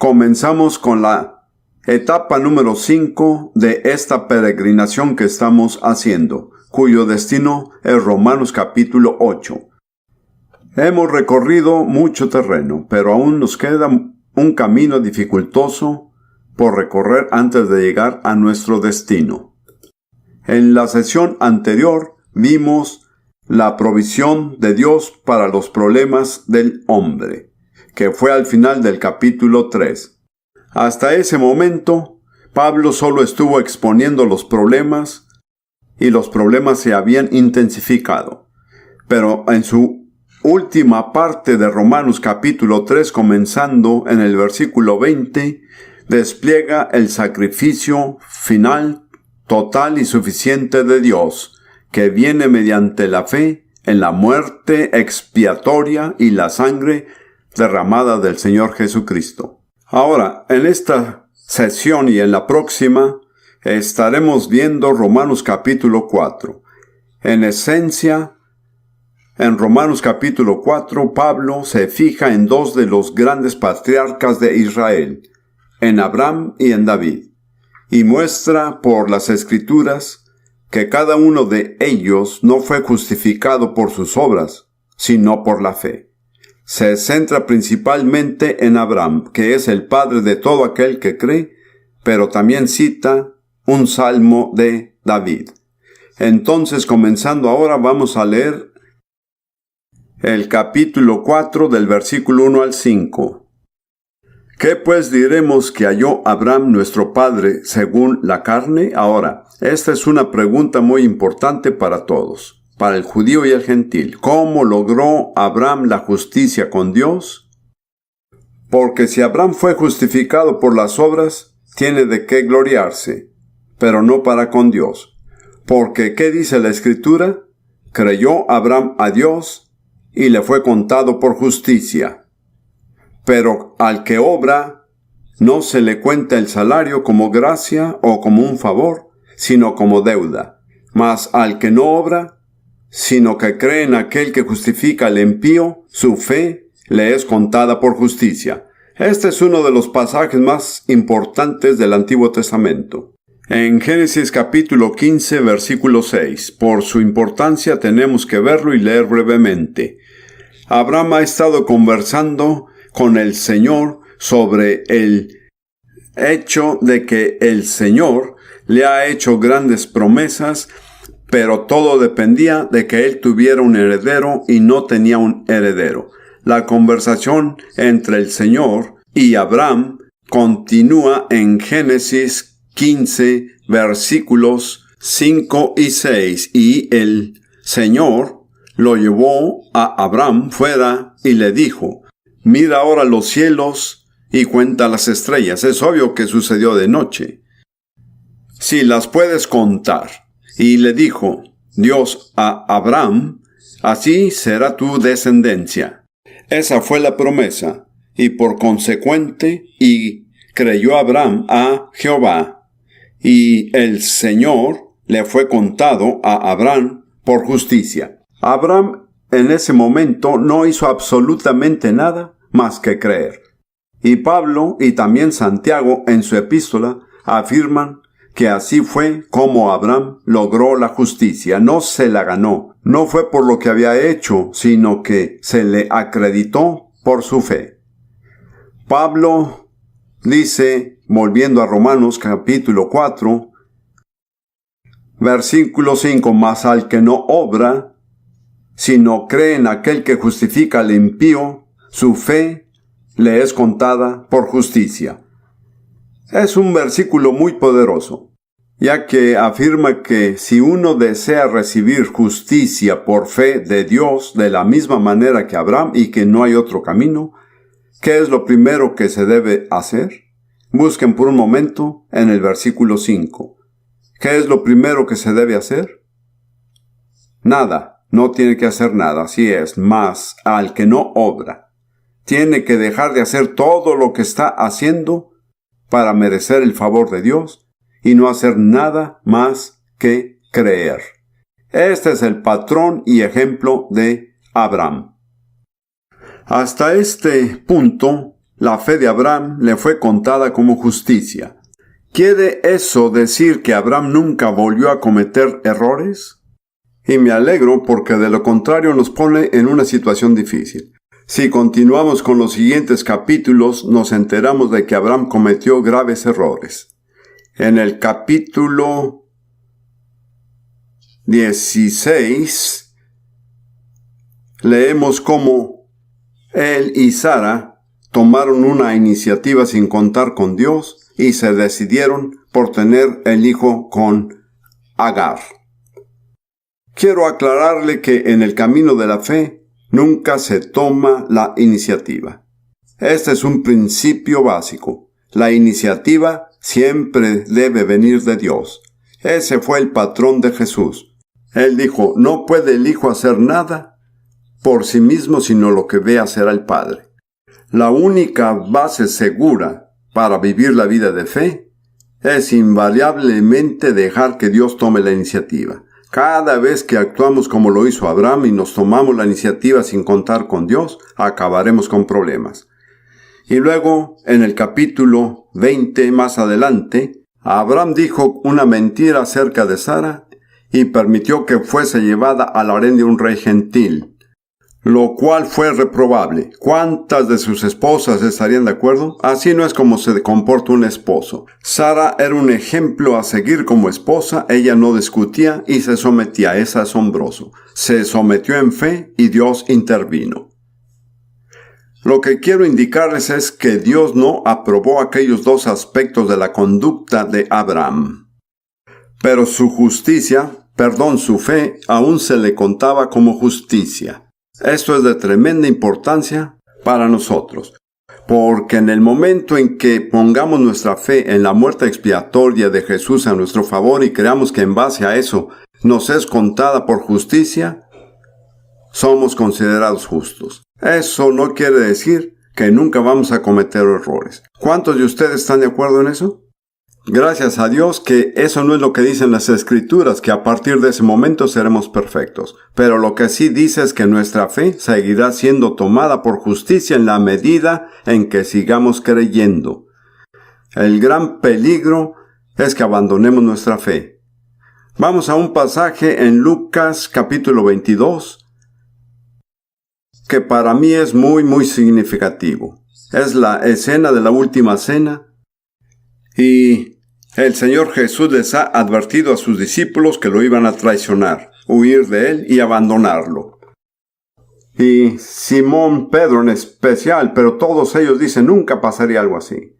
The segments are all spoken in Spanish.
comenzamos con la etapa número 5 de esta peregrinación que estamos haciendo, cuyo destino es Romanos capítulo 8. Hemos recorrido mucho terreno, pero aún nos queda un camino dificultoso por recorrer antes de llegar a nuestro destino. En la sesión anterior vimos la provisión de Dios para los problemas del hombre, que fue al final del capítulo 3. Hasta ese momento, Pablo solo estuvo exponiendo los problemas y los problemas se habían intensificado. Pero en su última parte de Romanos capítulo 3, comenzando en el versículo 20, despliega el sacrificio final, total y suficiente de Dios, que viene mediante la fe en la muerte expiatoria y la sangre derramada del Señor Jesucristo. Ahora, en esta sesión y en la próxima, estaremos viendo Romanos capítulo 4. En esencia, en Romanos capítulo 4, Pablo se fija en dos de los grandes patriarcas de Israel, en Abraham y en David, y muestra por las Escrituras que cada uno de ellos no fue justificado por sus obras, sino por la fe. Se centra principalmente en Abraham, que es el padre de todo aquel que cree, pero también cita un salmo de David. Entonces, comenzando ahora, vamos a leer el capítulo 4 del versículo 1 al 5. ¿Qué pues diremos que halló Abraham nuestro padre según la carne? Ahora, esta es una pregunta muy importante para todos, para el judío y el gentil. ¿Cómo logró Abraham la justicia con Dios? Porque si Abraham fue justificado por las obras, tiene de qué gloriarse, pero no para con Dios. Porque, ¿qué dice la Escritura? Creyó Abraham a Dios y le fue contado por justicia. Pero al que obra, no se le cuenta el salario como gracia o como un favor, sino como deuda. Mas al que no obra, sino que cree en aquel que justifica al impío, su fe le es contada por justicia. Este es uno de los pasajes más importantes del Antiguo Testamento. En Génesis capítulo 15, versículo 6, por su importancia tenemos que verlo y leer brevemente. Abraham ha estado conversando con el Señor sobre el hecho de que el Señor le ha hecho grandes promesas, pero todo dependía de que él tuviera un heredero y no tenía un heredero. La conversación entre el Señor y Abraham continúa en Génesis 15, versículos 5 y 6, y el Señor lo llevó a Abraham fuera y le dijo: mira ahora los cielos y cuenta las estrellas. Es obvio que sucedió de noche. Si las puedes contar. Y le dijo Dios a Abraham: así será tu descendencia. Esa fue la promesa. Y por consecuente, y creyó Abraham a Jehová. Y el Señor le fue contado a Abraham por justicia. Abraham en ese momento no hizo absolutamente nada más que creer. Y Pablo y también Santiago en su epístola afirman que así fue como Abraham logró la justicia. No se la ganó, no fue por lo que había hecho, sino que se le acreditó por su fe. Pablo dice, volviendo a Romanos capítulo 4, versículo 5, mas al que no obra, sino cree en aquel que justifica al impío, su fe le es contada por justicia. Es un versículo muy poderoso, ya que afirma que si uno desea recibir justicia por fe de Dios de la misma manera que Abraham y que no hay otro camino, ¿qué es lo primero que se debe hacer? Busquen por un momento en el versículo 5. ¿Qué es lo primero que se debe hacer? Nada. No tiene que hacer nada, así es, mas al que no obra, tiene que dejar de hacer todo lo que está haciendo para merecer el favor de Dios y no hacer nada más que creer. Este es el patrón y ejemplo de Abraham. Hasta este punto la fe de Abraham le fue contada como justicia. ¿Quiere eso decir que Abraham nunca volvió a cometer errores? Y me alegro porque de lo contrario nos pone en una situación difícil. Si continuamos con los siguientes capítulos, nos enteramos de que Abraham cometió graves errores. En el capítulo 16, leemos cómo él y Sara tomaron una iniciativa sin contar con Dios y se decidieron por tener el hijo con Agar. Quiero aclararle que en el camino de la fe nunca se toma la iniciativa. Este es un principio básico. La iniciativa siempre debe venir de Dios. Ese fue el patrón de Jesús. Él dijo, no puede el Hijo hacer nada por sí mismo sino lo que ve hacer al Padre. La única base segura para vivir la vida de fe es invariablemente dejar que Dios tome la iniciativa. Cada vez que actuamos como lo hizo Abraham y nos tomamos la iniciativa sin contar con Dios, acabaremos con problemas. Y luego, en el capítulo 20 más adelante, Abraham dijo una mentira acerca de Sara y permitió que fuese llevada al harén de un rey gentil, lo cual fue reprobable. ¿Cuántas de sus esposas estarían de acuerdo? Así no es como se comporta un esposo. Sara era un ejemplo a seguir como esposa. Ella no discutía y se sometía. Es asombroso. Se sometió en fe y Dios intervino. Lo que quiero indicarles es que Dios no aprobó aquellos dos aspectos de la conducta de Abraham. Pero su fe, aún se le contaba como justicia. Esto es de tremenda importancia para nosotros, porque en el momento en que pongamos nuestra fe en la muerte expiatoria de Jesús a nuestro favor y creamos que en base a eso nos es contada por justicia, somos considerados justos. Eso no quiere decir que nunca vamos a cometer errores. ¿Cuántos de ustedes están de acuerdo en eso? Gracias a Dios que eso no es lo que dicen las Escrituras, que a partir de ese momento seremos perfectos. Pero lo que sí dice es que nuestra fe seguirá siendo tomada por justicia en la medida en que sigamos creyendo. El gran peligro es que abandonemos nuestra fe. Vamos a un pasaje en Lucas capítulo 22, que para mí es muy significativo. Es la escena de la última cena y el Señor Jesús les ha advertido a sus discípulos que lo iban a traicionar, huir de Él y abandonarlo. Y Simón Pedro en especial, pero todos ellos dicen, nunca pasaría algo así.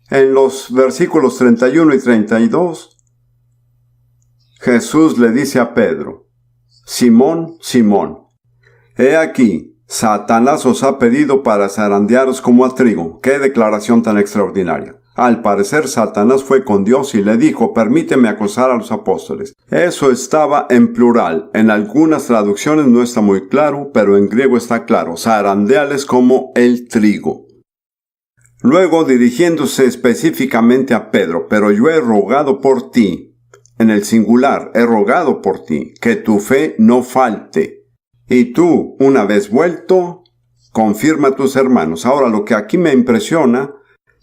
En los versículos 31 y 32, Jesús le dice a Pedro, Simón, Simón, he aquí, Satanás os ha pedido para zarandearos como a trigo. ¡Qué declaración tan extraordinaria! Al parecer, Satanás fue con Dios y le dijo, permíteme acusar a los apóstoles. Eso estaba en plural. En algunas traducciones no está muy claro, pero en griego está claro. Zarandeales como el trigo. Luego, dirigiéndose específicamente a Pedro, pero yo he rogado por ti, en el singular, he rogado por ti, que tu fe no falte. Y tú, una vez vuelto, confirma a tus hermanos. Ahora, lo que aquí me impresiona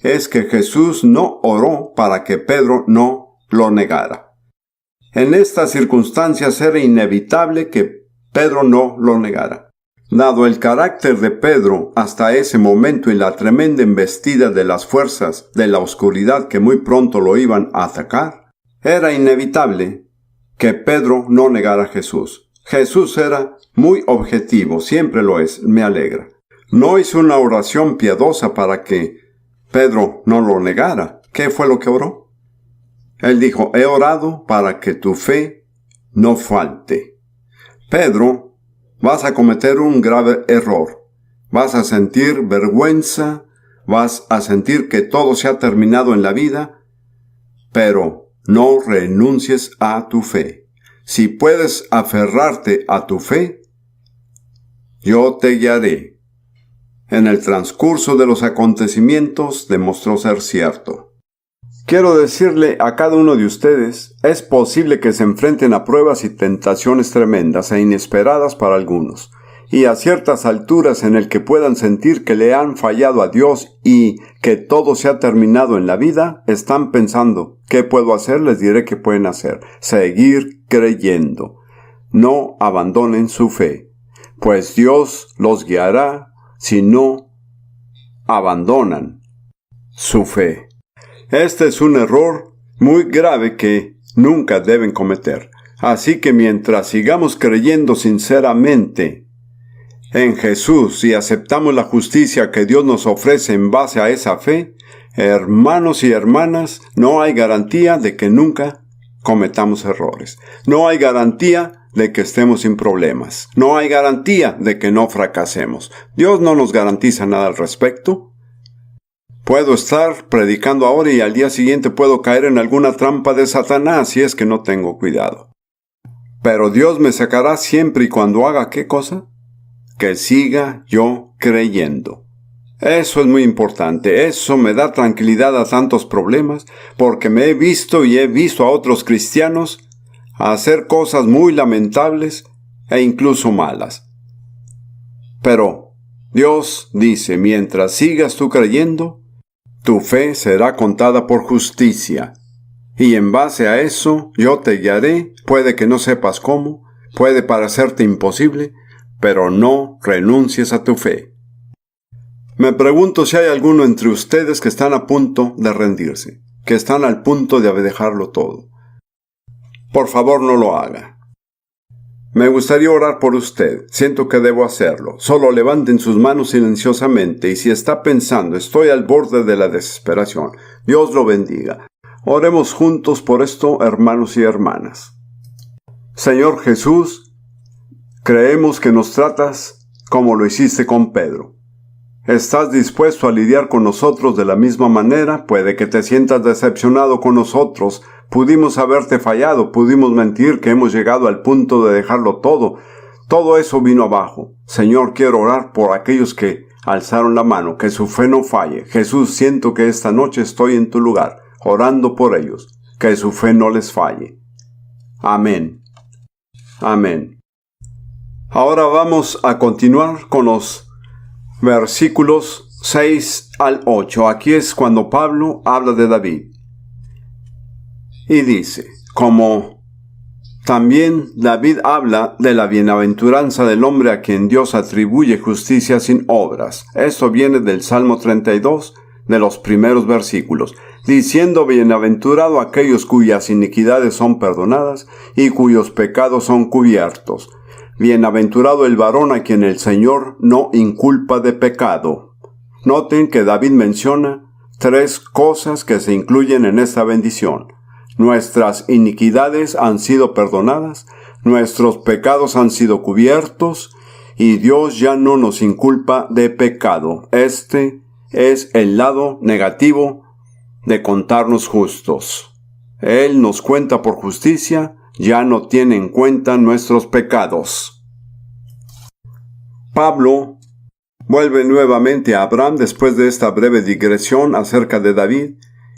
es que Jesús no oró para que Pedro no lo negara. En estas circunstancias era inevitable que Pedro no lo negara. Dado el carácter de Pedro hasta ese momento y la tremenda embestida de las fuerzas de la oscuridad que muy pronto lo iban a atacar, era inevitable que Pedro no negara a Jesús. Jesús era muy objetivo, siempre lo es, me alegra. No hizo una oración piadosa para que Pedro no lo negara. ¿Qué fue lo que oró? Él dijo, he orado para que tu fe no falte. Pedro, vas a cometer un grave error. Vas a sentir vergüenza, vas a sentir que todo se ha terminado en la vida, pero no renuncies a tu fe. Si puedes aferrarte a tu fe, yo te guiaré. En el transcurso de los acontecimientos demostró ser cierto. Quiero decirle a cada uno de ustedes, es posible que se enfrenten a pruebas y tentaciones tremendas e inesperadas para algunos. y a ciertas alturas en el que puedan sentir que le han fallado a Dios y que todo se ha terminado en la vida, están pensando, ¿qué puedo hacer? Les diré que pueden hacer. Seguir creyendo. No abandonen su fe, pues Dios los guiará si no abandonan su fe. Este es un error muy grave que nunca deben cometer. Así que mientras sigamos creyendo sinceramente en Jesús y aceptamos la justicia que Dios nos ofrece en base a esa fe, hermanos y hermanas, no hay garantía de que nunca cometamos errores. No hay garantía de que estemos sin problemas. No hay garantía de que no fracasemos. Dios no nos garantiza nada al respecto. Puedo estar predicando ahora y al día siguiente puedo caer en alguna trampa de Satanás si es que no tengo cuidado. Pero Dios me sacará siempre y cuando haga ¿qué cosa? Que siga yo creyendo. Eso es muy importante. Eso me da tranquilidad a tantos problemas, porque me he visto a otros cristianos hacer cosas muy lamentables e incluso malas. Pero Dios dice, mientras sigas tú creyendo, tu fe será contada por justicia. Y en base a eso, yo te guiaré, puede que no sepas cómo, puede parecerte imposible, pero no renuncies a tu fe. Me pregunto si hay alguno entre ustedes que están a punto de rendirse, que están al punto de dejarlo todo. Por favor, no lo haga. Me gustaría orar por usted. Siento que debo hacerlo. Solo levanten sus manos silenciosamente y si está pensando, estoy al borde de la desesperación, Dios lo bendiga. Oremos juntos por esto, hermanos y hermanas. Señor Jesús, creemos que nos tratas como lo hiciste con Pedro. ¿Estás dispuesto a lidiar con nosotros de la misma manera? Puede que te sientas decepcionado con nosotros. Pudimos haberte fallado, pudimos mentir, que hemos llegado al punto de dejarlo todo. Todo eso vino abajo. Señor, quiero orar por aquellos que alzaron la mano, que su fe no falle. Jesús, siento que esta noche estoy en tu lugar, orando por ellos, que su fe no les falle. Amén. Amén. Ahora vamos a continuar con los versículos 6 al 8. Aquí es cuando Pablo habla de David. Y dice, como también David habla de la bienaventuranza del hombre a quien Dios atribuye justicia sin obras. Esto viene del Salmo 32, de los primeros versículos, diciendo, bienaventurado aquellos cuyas iniquidades son perdonadas y cuyos pecados son cubiertos. Bienaventurado el varón a quien el Señor no inculpa de pecado. Noten que David menciona 3 cosas que se incluyen en esta bendición. Nuestras iniquidades han sido perdonadas, nuestros pecados han sido cubiertos, y Dios ya no nos inculpa de pecado. Este es el lado negativo de contarnos justos. Él nos cuenta por justicia, ya no tiene en cuenta nuestros pecados. Pablo vuelve nuevamente a Abraham después de esta breve digresión acerca de David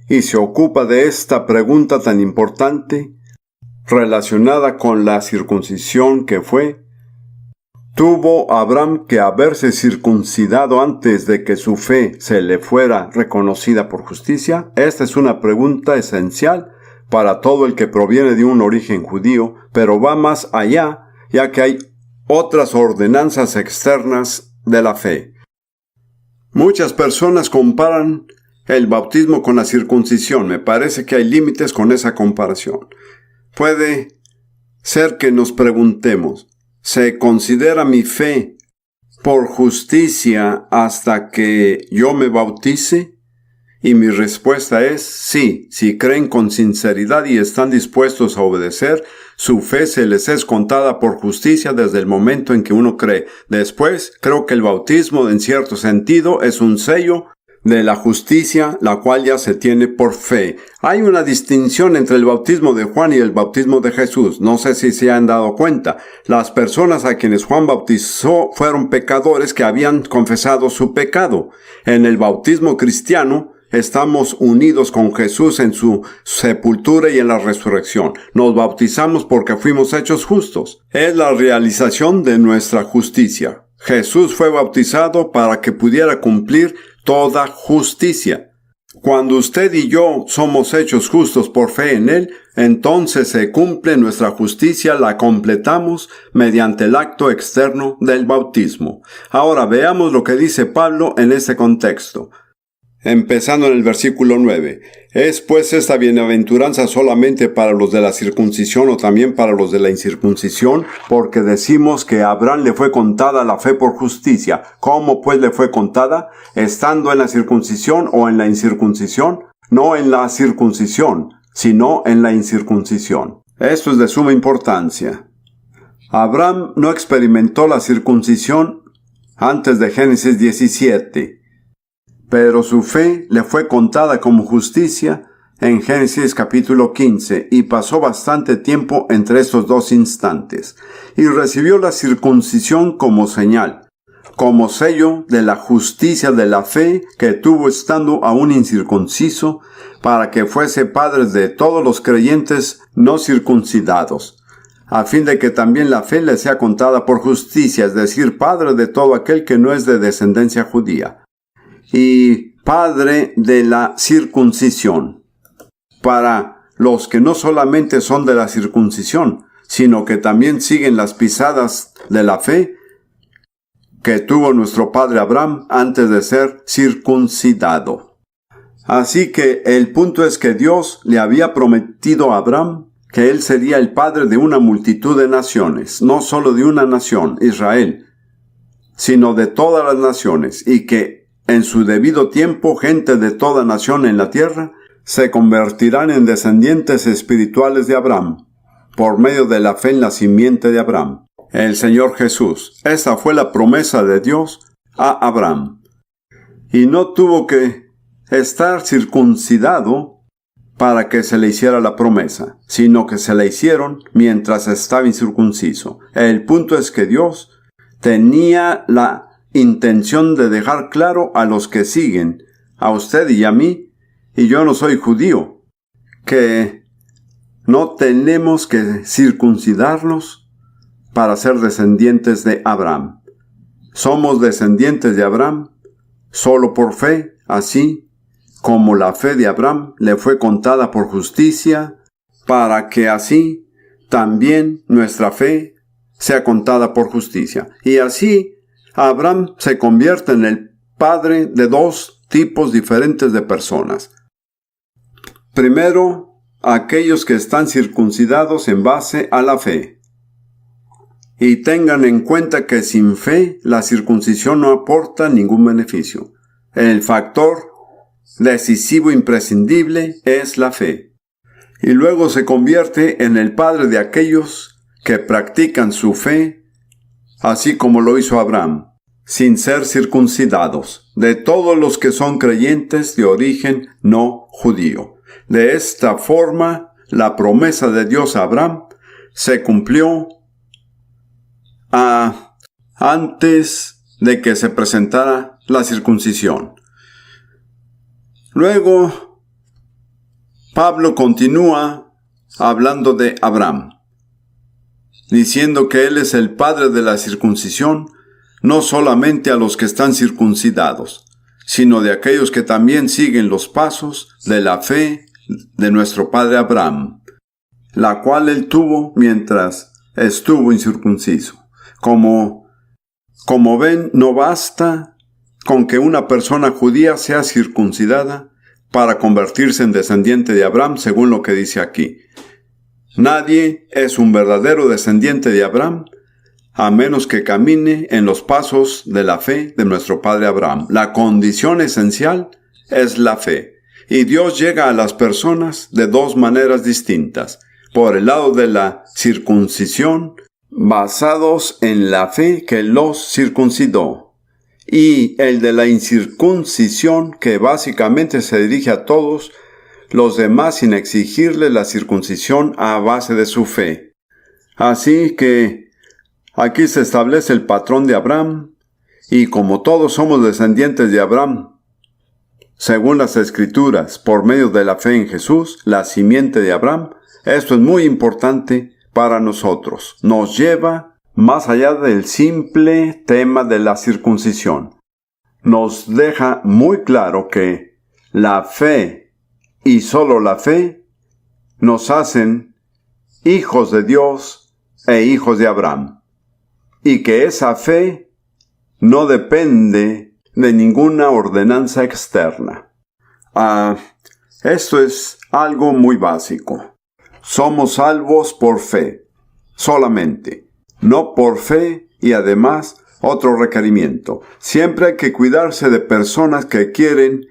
y se ocupa de esta pregunta tan importante relacionada con la circuncisión que fue: ¿tuvo Abraham que haberse circuncidado antes de que su fe se le fuera reconocida por justicia? Esta es una pregunta esencial para todo el que proviene de un origen judío, pero va más allá, ya que hay otras ordenanzas externas de la fe. Muchas personas comparan el bautismo con la circuncisión. Me parece que hay límites con esa comparación. Puede ser que nos preguntemos, ¿se considera mi fe por justicia hasta que yo me bautice? Y mi respuesta es sí. Si creen con sinceridad y están dispuestos a obedecer, su fe se les es contada por justicia desde el momento en que uno cree. Después, creo que el bautismo, en cierto sentido, es un sello de la justicia, la cual ya se tiene por fe. Hay una distinción entre el bautismo de Juan y el bautismo de Jesús. No sé si se han dado cuenta. Las personas a quienes Juan bautizó fueron pecadores que habían confesado su pecado. En el bautismo cristiano, estamos unidos con Jesús en su sepultura y en la resurrección. Nos bautizamos porque fuimos hechos justos. Es la realización de nuestra justicia. Jesús fue bautizado para que pudiera cumplir toda justicia. Cuando usted y yo somos hechos justos por fe en Él, entonces se cumple nuestra justicia, la completamos mediante el acto externo del bautismo. Ahora veamos lo que dice Pablo en este contexto. Empezando en el versículo 9. ¿Es pues esta bienaventuranza solamente para los de la circuncisión o también para los de la incircuncisión? Porque decimos que a Abraham le fue contada la fe por justicia. ¿Cómo pues le fue contada? ¿Estando en la circuncisión o en la incircuncisión? No en la circuncisión, sino en la incircuncisión. Esto es de suma importancia. Abraham no experimentó la circuncisión antes de Génesis 17. Pero su fe le fue contada como justicia en Génesis capítulo 15 y pasó bastante tiempo entre estos dos instantes y recibió la circuncisión como señal, como sello de la justicia de la fe que tuvo estando aún incircunciso para que fuese padre de todos los creyentes no circuncidados, a fin de que también la fe le sea contada por justicia, es decir, padre de todo aquel que no es de descendencia judía. Y padre de la circuncisión, para los que no solamente son de la circuncisión, sino que también siguen las pisadas de la fe que tuvo nuestro padre Abraham antes de ser circuncidado. Así que el punto es que Dios le había prometido a Abraham que él sería el padre de una multitud de naciones, no solo de una nación, Israel, sino de todas las naciones, y que en su debido tiempo, gente de toda nación en la tierra se convertirán en descendientes espirituales de Abraham, por medio de la fe en la simiente de Abraham, el Señor Jesús. Esa fue la promesa de Dios a Abraham. Y no tuvo que estar circuncidado para que se le hiciera la promesa, sino que se la hicieron mientras estaba incircunciso. El punto es que Dios tenía la intención de dejar claro a los que siguen, a usted y a mí, y yo no soy judío, que no tenemos que circuncidarnos para ser descendientes de Abraham. Somos descendientes de Abraham solo por fe, así como la fe de Abraham le fue contada por justicia, para que así también nuestra fe sea contada por justicia. Y así Abraham se convierte en el padre de dos tipos diferentes de personas. Primero, aquellos que están circuncidados en base a la fe. Y tengan en cuenta que sin fe la circuncisión no aporta ningún beneficio. El factor decisivo imprescindible es la fe. Y luego se convierte en el padre de aquellos que practican su fe, así como lo hizo Abraham, sin ser circuncidados, de todos los que son creyentes de origen no judío. De esta forma, la promesa de Dios a Abraham se cumplió antes de que se presentara la circuncisión. Luego, Pablo continúa hablando de Abraham, diciendo que él es el padre de la circuncisión, no solamente a los que están circuncidados, sino de aquellos que también siguen los pasos de la fe de nuestro padre Abraham, la cual él tuvo mientras estuvo incircunciso. Como ven, no basta con que una persona judía sea circuncidada para convertirse en descendiente de Abraham, según lo que dice aquí. Nadie es un verdadero descendiente de Abraham a menos que camine en los pasos de la fe de nuestro padre Abraham. La condición esencial es la fe. Y Dios llega a las personas de dos maneras distintas. Por el lado de la circuncisión, basados en la fe que los circuncidó. Y el de la incircuncisión, que básicamente se dirige a todos los demás sin exigirle la circuncisión a base de su fe. Así que aquí se establece el patrón de Abraham, y como todos somos descendientes de Abraham, según las Escrituras, por medio de la fe en Jesús, la simiente de Abraham, esto es muy importante para nosotros. Nos lleva más allá del simple tema de la circuncisión. Nos deja muy claro que la fe y solo la fe nos hacen hijos de Dios e hijos de Abraham. Y que esa fe no depende de ninguna ordenanza externa. Esto es algo muy básico. Somos salvos por fe, solamente. No por fe y además otro requerimiento. Siempre hay que cuidarse de personas que quieren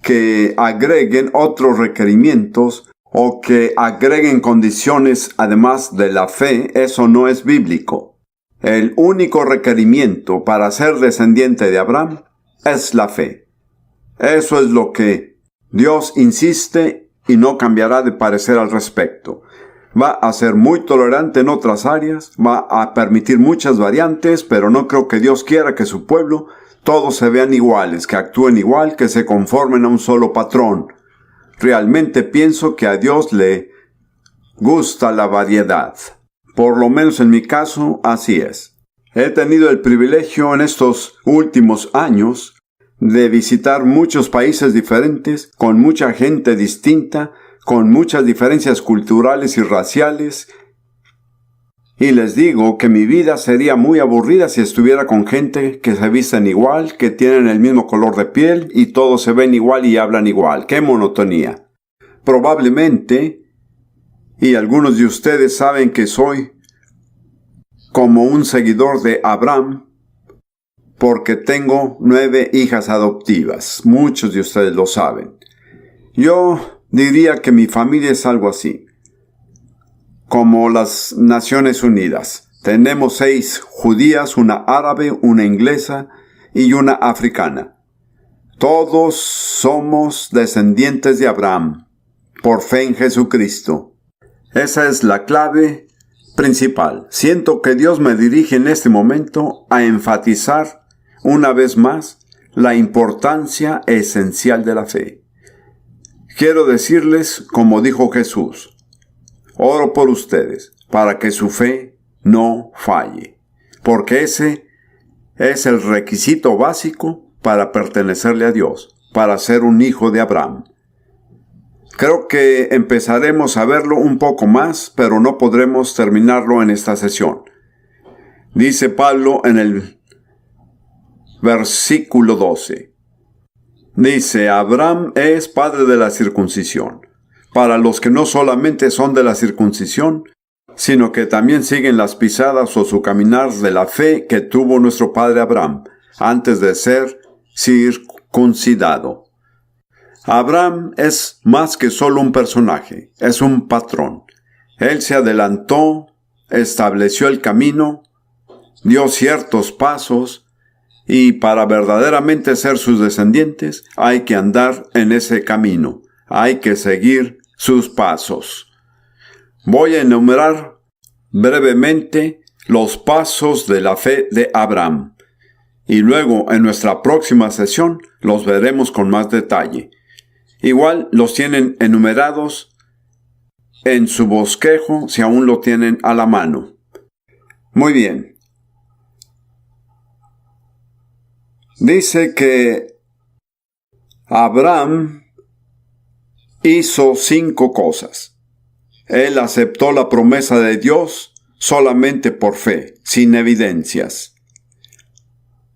que agreguen otros requerimientos o que agreguen condiciones además de la fe. Eso no es bíblico. El único requerimiento para ser descendiente de Abraham es la fe. Eso es lo que Dios insiste y no cambiará de parecer al respecto. Va a ser muy tolerante en otras áreas, va a permitir muchas variantes, pero no creo que Dios quiera que su pueblo todos se vean iguales, que actúen igual, que se conformen a un solo patrón. Realmente pienso que a Dios le gusta la variedad. Por lo menos en mi caso, así es. He tenido el privilegio en estos últimos años de visitar muchos países diferentes, con mucha gente distinta, con muchas diferencias culturales y raciales. Y les digo que mi vida sería muy aburrida si estuviera con gente que se visten igual, que tienen el mismo color de piel y todos se ven igual y hablan igual. ¡Qué monotonía! Probablemente, y algunos de ustedes saben que soy como un seguidor de Abraham, porque tengo 9 hijas adoptivas. Muchos de ustedes lo saben. Yo diría que mi familia es algo así, como las Naciones Unidas. Tenemos 6 judías, una árabe, una inglesa y una africana. Todos somos descendientes de Abraham, por fe en Jesucristo. Esa es la clave principal. Siento que Dios me dirige en este momento a enfatizar una vez más la importancia esencial de la fe. Quiero decirles, como dijo Jesús, oro por ustedes para que su fe no falle, porque ese es el requisito básico para pertenecerle a Dios, para ser un hijo de Abraham. Creo que empezaremos a verlo un poco más, pero no podremos terminarlo en esta sesión. Dice Pablo en el versículo 12. Dice, Abraham es padre de la circuncisión, para los que no solamente son de la circuncisión, sino que también siguen las pisadas o su caminar de la fe que tuvo nuestro padre Abraham, antes de ser circuncidado. Abraham es más que solo un personaje, es un patrón. Él se adelantó, estableció el camino, dio ciertos pasos, y para verdaderamente ser sus descendientes hay que andar en ese camino, hay que seguir sus pasos. Voy a enumerar brevemente los pasos de la fe de Abraham, y luego en nuestra próxima sesión los veremos con más detalle. Igual los tienen enumerados en su bosquejo si aún lo tienen a la mano. Muy bien. Dice que Abraham hizo 5 cosas. Él aceptó la promesa de Dios solamente por fe, sin evidencias.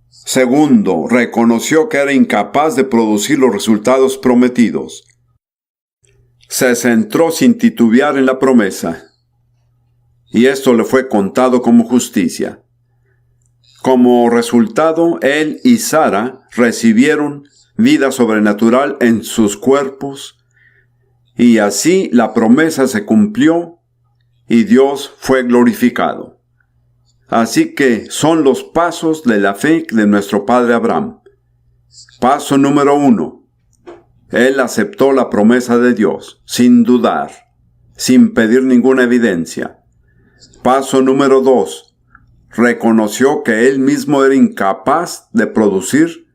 Segundo, reconoció que era incapaz de producir los resultados prometidos. Se centró sin titubear en la promesa, y esto le fue contado como justicia. Como resultado, él y Sara recibieron vida sobrenatural en sus cuerpos, y así la promesa se cumplió y Dios fue glorificado. Así que son los pasos de la fe de nuestro padre Abraham. Paso número 1. Él aceptó la promesa de Dios, sin dudar, sin pedir ninguna evidencia. Paso número 2. Reconoció que él mismo era incapaz de producir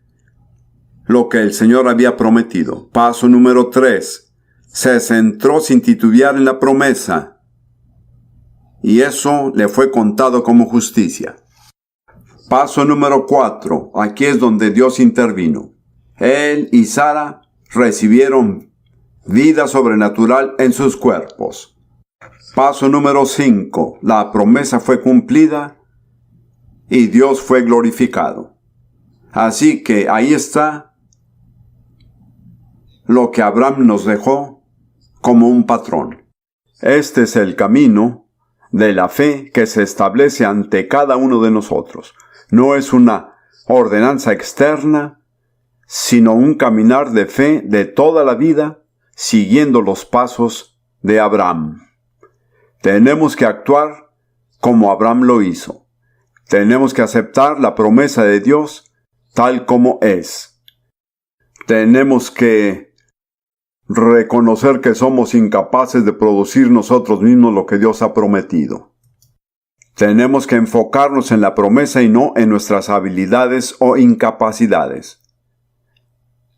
lo que el Señor había prometido. Paso número 3. Se centró sin titubear en la promesa. y eso le fue contado como justicia. Paso número 4. Aquí es donde Dios intervino. Él y Sara recibieron vida sobrenatural en sus cuerpos. Paso número 5. La promesa fue cumplida y Dios fue glorificado. Así que ahí está lo que Abraham nos dejó como un patrón. Este es el camino de la fe que se establece ante cada uno de nosotros. No es una ordenanza externa, sino un caminar de fe de toda la vida, siguiendo los pasos de Abraham. Tenemos que actuar como Abraham lo hizo. Tenemos que aceptar la promesa de Dios tal como es. Tenemos que reconocer que somos incapaces de producir nosotros mismos lo que Dios ha prometido. Tenemos que enfocarnos en la promesa y no en nuestras habilidades o incapacidades.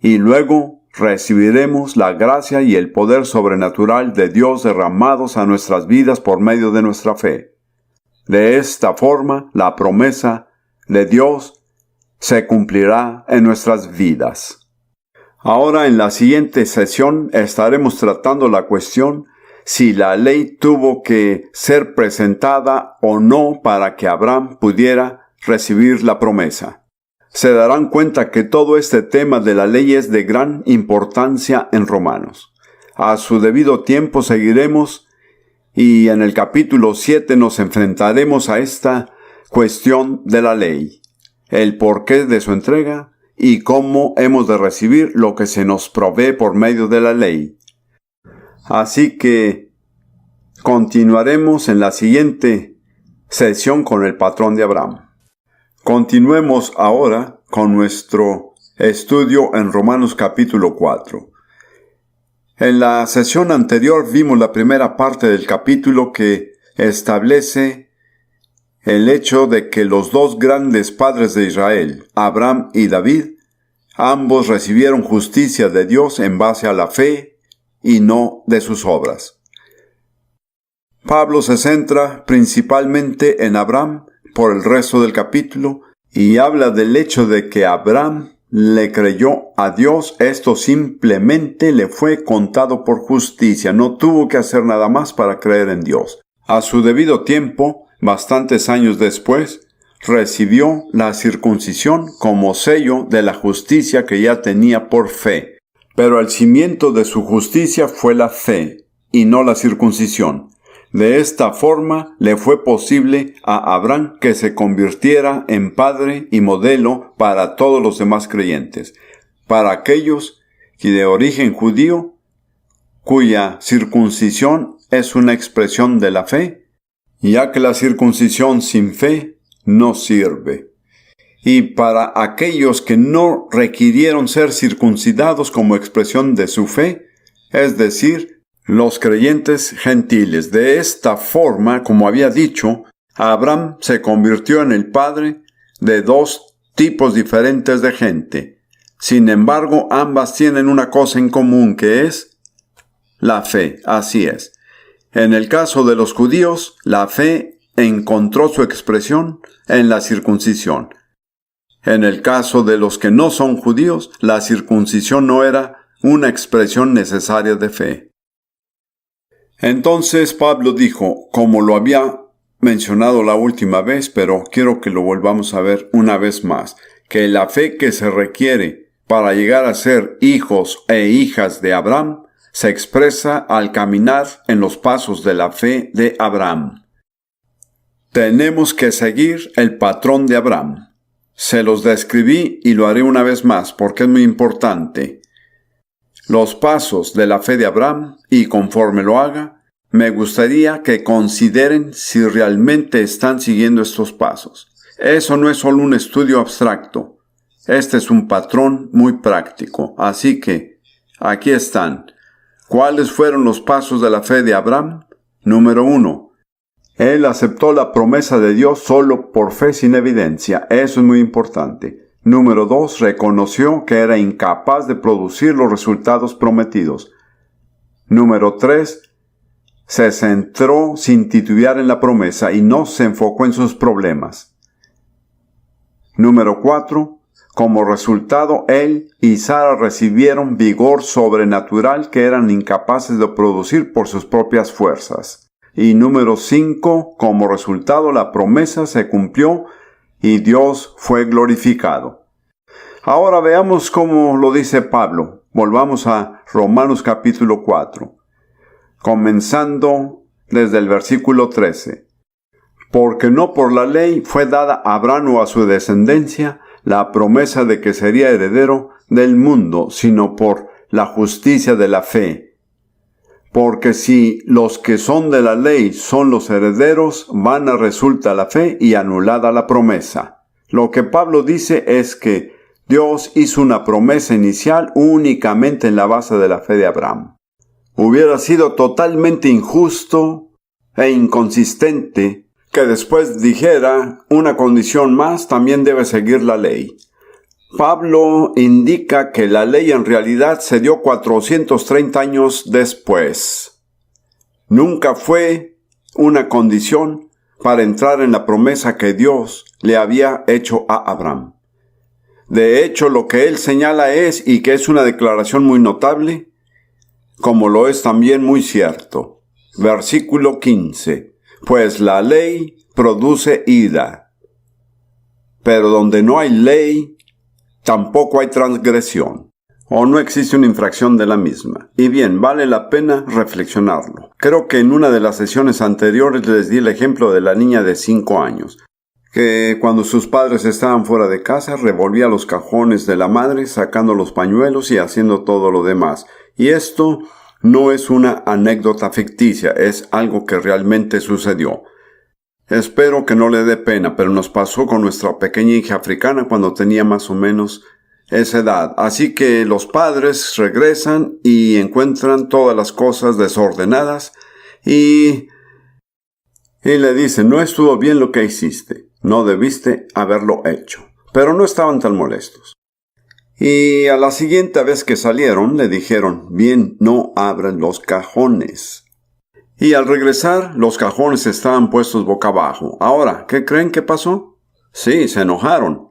Y luego recibiremos la gracia y el poder sobrenatural de Dios derramados a nuestras vidas por medio de nuestra fe. De esta forma, la promesa de Dios se cumplirá en nuestras vidas. Ahora, en la siguiente sesión, estaremos tratando la cuestión si la ley tuvo que ser presentada o no para que Abraham pudiera recibir la promesa. Se darán cuenta que todo este tema de la ley es de gran importancia en Romanos. A su debido tiempo seguiremos y en el capítulo 7 nos enfrentaremos a esta cuestión de la ley, el porqué de su entrega y cómo hemos de recibir lo que se nos provee por medio de la ley. Así que continuaremos en la siguiente sesión con el patrón de Abraham. Continuemos ahora con nuestro estudio en Romanos capítulo 4. En la sesión anterior vimos la primera parte del capítulo que establece el hecho de que los dos grandes padres de Israel, Abraham y David, ambos recibieron justicia de Dios en base a la fe y no de sus obras. Pablo se centra principalmente en Abraham por el resto del capítulo y habla del hecho de que Abraham le creyó a Dios. Esto simplemente le fue contado por justicia, no tuvo que hacer nada más para creer en Dios. A su debido tiempo, bastantes años después, recibió la circuncisión como sello de la justicia que ya tenía por fe. Pero el cimiento de su justicia fue la fe y no la circuncisión. De esta forma le fue posible a Abraham que se convirtiera en padre y modelo para todos los demás creyentes, para aquellos que de origen judío, cuya circuncisión es una expresión de la fe, ya que la circuncisión sin fe no sirve. Y para aquellos que no requirieron ser circuncidados como expresión de su fe, es decir, los creyentes gentiles. De esta forma, como había dicho, Abraham se convirtió en el padre de dos tipos diferentes de gente. Sin embargo, ambas tienen una cosa en común, que es la fe. Así es. En el caso de los judíos, la fe encontró su expresión en la circuncisión. En el caso de los que no son judíos, la circuncisión no era una expresión necesaria de fe. Entonces Pablo dijo, como lo había mencionado la última vez, pero quiero que lo volvamos a ver una vez más, que la fe que se requiere para llegar a ser hijos e hijas de Abraham se expresa al caminar en los pasos de la fe de Abraham. Tenemos que seguir el patrón de Abraham. Se los describí y lo haré una vez más porque es muy importante. Los pasos de la fe de Abraham, y conforme lo haga, me gustaría que consideren si realmente están siguiendo estos pasos. Eso no es solo un estudio abstracto. Este es un patrón muy práctico. Así que, aquí están. ¿Cuáles fueron los pasos de la fe de Abraham? Número 1. Él aceptó la promesa de Dios solo por fe sin evidencia. Eso es muy importante. Número 2. Reconoció que era incapaz de producir los resultados prometidos. Número 3. se centró sin titubear en la promesa y no se enfocó en sus problemas. Número 4. Como resultado, él y Sara recibieron vigor sobrenatural que eran incapaces de producir por sus propias fuerzas. Y número 5. Como resultado, la promesa se cumplió y Dios fue glorificado. Ahora veamos cómo lo dice Pablo. Volvamos a Romanos capítulo 4. Comenzando desde el versículo 13. Porque no por la ley fue dada a Abraham o a su descendencia la promesa de que sería heredero del mundo, sino por la justicia de la fe. Porque si los que son de la ley son los herederos, vana resulta la fe y anulada la promesa. Lo que Pablo dice es que Dios hizo una promesa inicial únicamente en la base de la fe de Abraham. Hubiera sido totalmente injusto e inconsistente que después dijera, una condición más también debe seguir la ley. Pablo indica que la ley en realidad se dio 430 años después. Nunca fue una condición para entrar en la promesa que Dios le había hecho a Abraham. De hecho, lo que él señala es, y que es una declaración muy notable, como lo es también muy cierto. Versículo 15. Pues la ley produce ira, pero donde no hay ley, tampoco hay transgresión, o no existe una infracción de la misma. Y bien, vale la pena reflexionarlo. Creo que en una de las sesiones anteriores les di el ejemplo de la niña de 5 años, que cuando sus padres estaban fuera de casa, revolvía los cajones de la madre, sacando los pañuelos y haciendo todo lo demás. Y esto no es una anécdota ficticia, es algo que realmente sucedió. Espero que no le dé pena, pero nos pasó con nuestra pequeña hija africana cuando tenía más o menos esa edad. Así que los padres regresan y encuentran todas las cosas desordenadas y le dicen, no estuvo bien lo que hiciste, no debiste haberlo hecho. Pero no estaban tan molestos. Y a la siguiente vez que salieron, le dijeron, bien, no abran los cajones. Y al regresar, los cajones estaban puestos boca abajo. Ahora, ¿qué creen que pasó? Sí, se enojaron.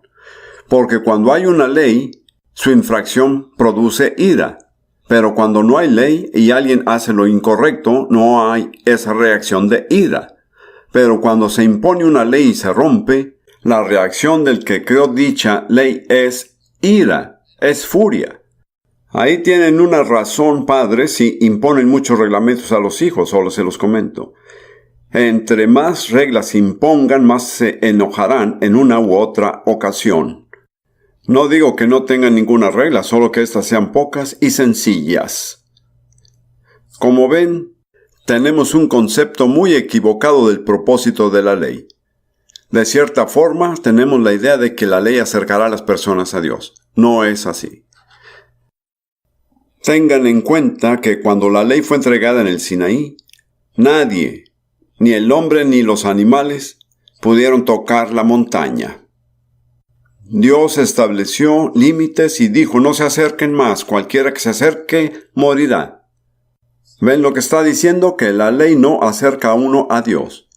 Porque cuando hay una ley, su infracción produce ira. Pero cuando no hay ley y alguien hace lo incorrecto, no hay esa reacción de ira. Pero cuando se impone una ley y se rompe, la reacción del que creó dicha ley es ira. Es furia. Ahí tienen una razón, padres, si imponen muchos reglamentos a los hijos, solo se los comento. Entre más reglas impongan, más se enojarán en una u otra ocasión. No digo que no tengan ninguna regla, solo que éstas sean pocas y sencillas. Como ven, tenemos un concepto muy equivocado del propósito de la ley. De cierta forma, tenemos la idea de que la ley acercará a las personas a Dios. No es así. Tengan en cuenta que cuando la ley fue entregada en el Sinaí, nadie, ni el hombre ni los animales, pudieron tocar la montaña. Dios estableció límites y dijo, no se acerquen más, cualquiera que se acerque morirá. ¿Ven lo que está diciendo? Que la ley no acerca a uno a Dios.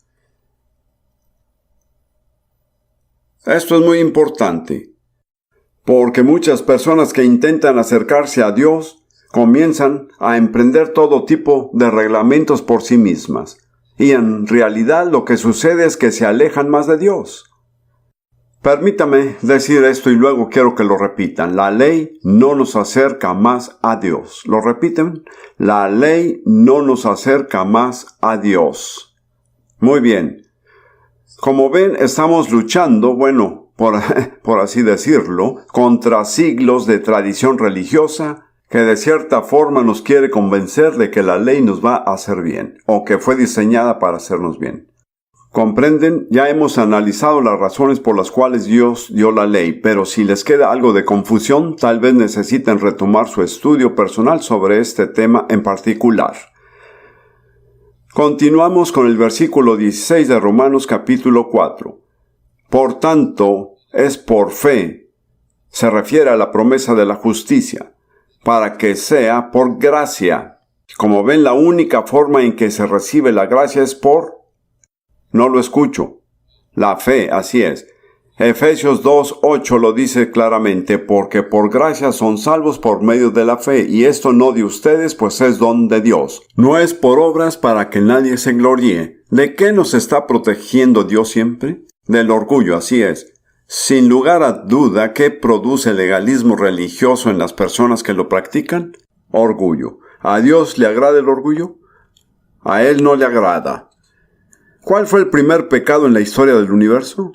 Esto es muy importante. Porque muchas personas que intentan acercarse a Dios comienzan a emprender todo tipo de reglamentos por sí mismas. Y en realidad lo que sucede es que se alejan más de Dios. Permítame decir esto y luego quiero que lo repitan. La ley no nos acerca más a Dios. ¿Lo repiten? La ley no nos acerca más a Dios. Muy bien. Como ven, estamos luchando, por así decirlo, contra siglos de tradición religiosa que de cierta forma nos quiere convencer de que la ley nos va a hacer bien, o que fue diseñada para hacernos bien. ¿Comprenden? Ya hemos analizado las razones por las cuales Dios dio la ley, pero si les queda algo de confusión, tal vez necesiten retomar su estudio personal sobre este tema en particular. Continuamos con el versículo 16 de Romanos capítulo 4. Por tanto, es por fe, se refiere a la promesa de la justicia, para que sea por gracia, Como ven, la única forma en que se recibe la gracia es por... No lo escucho. La fe, así es. Efesios 2:8 lo dice claramente, porque por gracia son salvos por medio de la fe, y esto no de ustedes, pues es don de Dios. No es por obras para que nadie se gloríe. ¿De qué nos está protegiendo Dios siempre? Del orgullo, así es. Sin lugar a duda, ¿qué produce el legalismo religioso en las personas que lo practican? Orgullo. ¿A Dios le agrada el orgullo? A Él no le agrada. ¿Cuál fue el primer pecado en la historia del universo?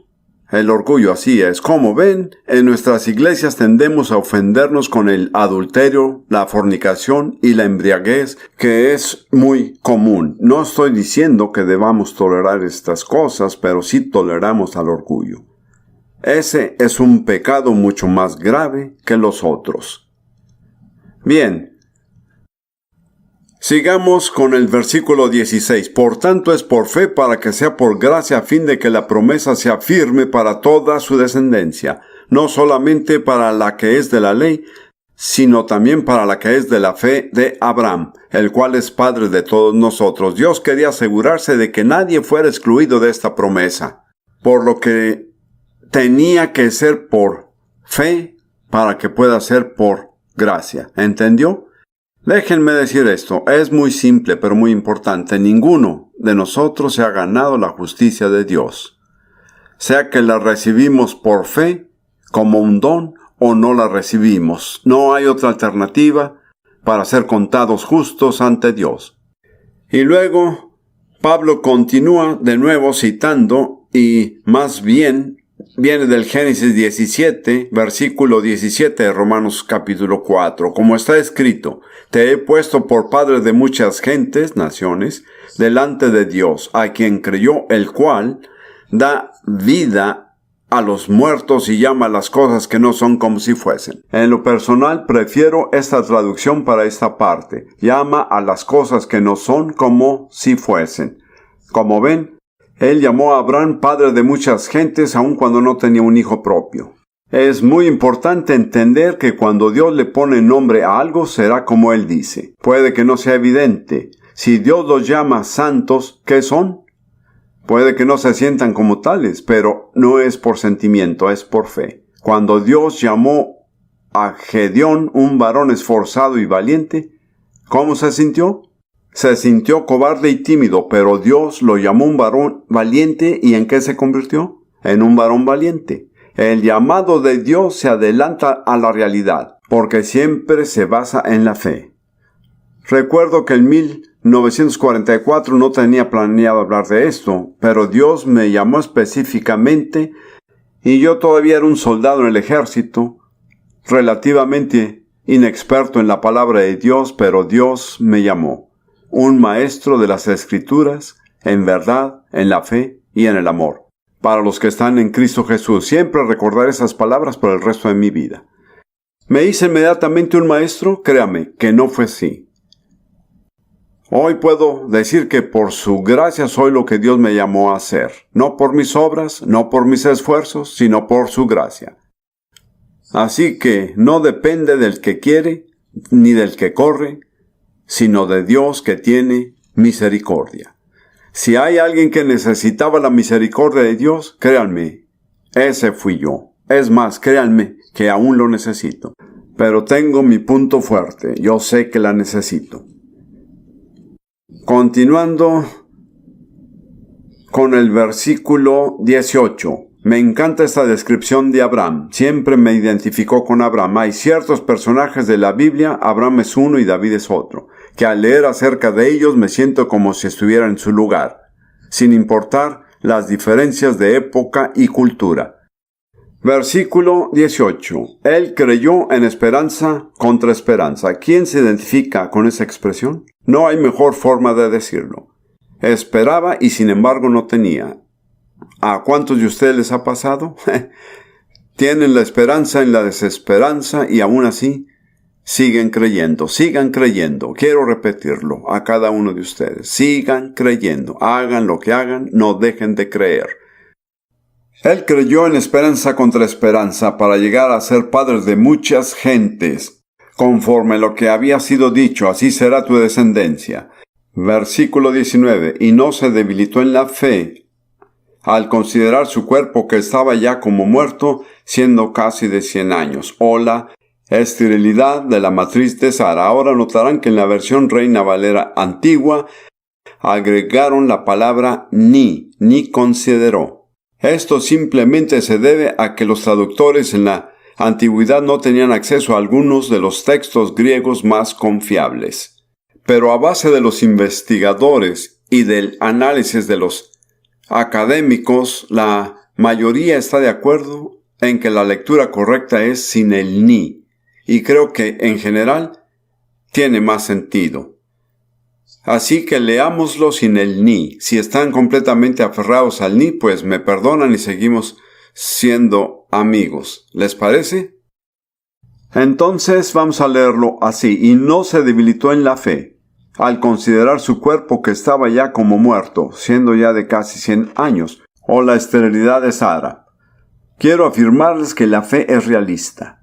El orgullo, así es. Como ven, en nuestras iglesias tendemos a ofendernos con el adulterio, la fornicación y la embriaguez, que es muy común. No estoy diciendo que debamos tolerar estas cosas, pero sí toleramos al orgullo. Ese es un pecado mucho más grave que los otros. Bien. Sigamos con el versículo 16. Por tanto es por fe para que sea por gracia a fin de que la promesa sea firme para toda su descendencia, no solamente para la que es de la ley, sino también para la que es de la fe de Abraham, el cual es padre de todos nosotros. Dios quería asegurarse de que nadie fuera excluido de esta promesa, por lo que tenía que ser por fe para que pueda ser por gracia. ¿Entendió? Déjenme decir esto, es muy simple pero muy importante. Ninguno de nosotros se ha ganado la justicia de Dios. Sea que la recibimos por fe, como un don, o no la recibimos. No hay otra alternativa para ser contados justos ante Dios. Y luego, Pablo continúa de nuevo citando, y más bien viene del Génesis 17, versículo 17 de Romanos capítulo 4. Como está escrito, te he puesto por padre de muchas gentes, naciones, delante de Dios, a quien creyó, el cual da vida a los muertos y llama a las cosas que no son como si fuesen. En lo personal, prefiero esta traducción para esta parte. Llama a las cosas que no son como si fuesen. Como ven, Él llamó a Abraham padre de muchas gentes aun cuando no tenía un hijo propio. Es muy importante entender que cuando Dios le pone nombre a algo será como Él dice. Puede que no sea evidente. Si Dios los llama santos, ¿qué son? Puede que no se sientan como tales, pero no es por sentimiento, es por fe. Cuando Dios llamó a Gedeón un varón esforzado y valiente, ¿cómo se sintió? Se sintió cobarde y tímido, pero Dios lo llamó un varón valiente, ¿y en qué se convirtió? En un varón valiente. El llamado de Dios se adelanta a la realidad, porque siempre se basa en la fe. Recuerdo que en 1944 no tenía planeado hablar de esto, pero Dios me llamó específicamente y yo todavía era un soldado en el ejército, relativamente inexperto en la palabra de Dios, pero Dios me llamó. Un maestro de las Escrituras, en verdad, en la fe y en el amor. Para los que están en Cristo Jesús, siempre recordar esas palabras por el resto de mi vida. ¿Me hice inmediatamente un maestro? Créame, que no fue así. Hoy puedo decir que por su gracia soy lo que Dios me llamó a hacer. No por mis obras, no por mis esfuerzos, sino por su gracia. Así que no depende del que quiere, ni del que corre, sino de Dios que tiene misericordia. Si hay alguien que necesitaba la misericordia de Dios, créanme, ese fui yo. Es más, créanme que aún lo necesito. Pero tengo mi punto fuerte, yo sé que la necesito. Continuando con el versículo 18. Me encanta esta descripción de Abraham. Siempre me identificó con Abraham. Hay ciertos personajes de la Biblia, Abraham es uno y David es otro, que al leer acerca de ellos me siento como si estuviera en su lugar, sin importar las diferencias de época y cultura. Versículo 18. Él creyó en esperanza contra esperanza. ¿Quién se identifica con esa expresión? No hay mejor forma de decirlo. Esperaba y sin embargo no tenía. ¿A cuántos de ustedes les ha pasado? Tienen la esperanza en la desesperanza y aún así siguen creyendo. Sigan creyendo. Quiero repetirlo a cada uno de ustedes. Sigan creyendo. Hagan lo que hagan, no dejen de creer. Él creyó en esperanza contra esperanza para llegar a ser padre de muchas gentes. conforme lo que había sido dicho, así será tu descendencia. Versículo 19. Y no se debilitó en la fe al considerar su cuerpo que estaba ya como muerto, siendo casi de 100 años. O la esterilidad de la matriz de Sara. Ahora notarán que en la versión Reina Valera antigua agregaron la palabra ni consideró. Esto simplemente se debe a que los traductores en la antigüedad no tenían acceso a algunos de los textos griegos más confiables. Pero a base de los investigadores y del análisis de los académicos, la mayoría está de acuerdo en que la lectura correcta es sin el ni, y creo que en general tiene más sentido. Así que leámoslo sin el ni. Si están completamente aferrados al ni, pues me perdonan y seguimos siendo amigos. ¿Les parece? Entonces vamos a leerlo así. Y no se debilitó en la fe, al considerar su cuerpo que estaba ya como muerto, siendo ya de casi 100 años, o la esterilidad de Sara. Quiero afirmarles que la fe es realista.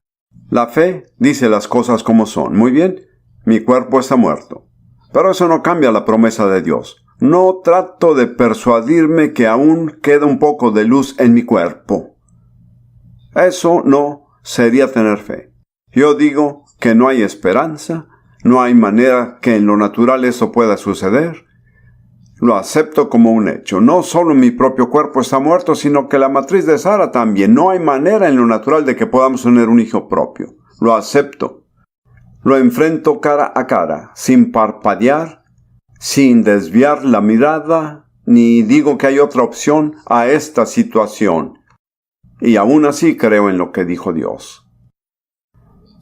La fe dice las cosas como son. Muy bien, mi cuerpo está muerto. Pero eso no cambia la promesa de Dios. No trato de persuadirme que aún queda un poco de luz en mi cuerpo. Eso no sería tener fe. Yo digo que no hay esperanza, no hay manera que en lo natural eso pueda suceder. Lo acepto como un hecho. No solo mi propio cuerpo está muerto, sino que la matriz de Sara también. No hay manera en lo natural de que podamos tener un hijo propio. Lo acepto. Lo enfrento cara a cara, sin parpadear, sin desviar la mirada, ni digo que hay otra opción a esta situación. Y aún así creo en lo que dijo Dios.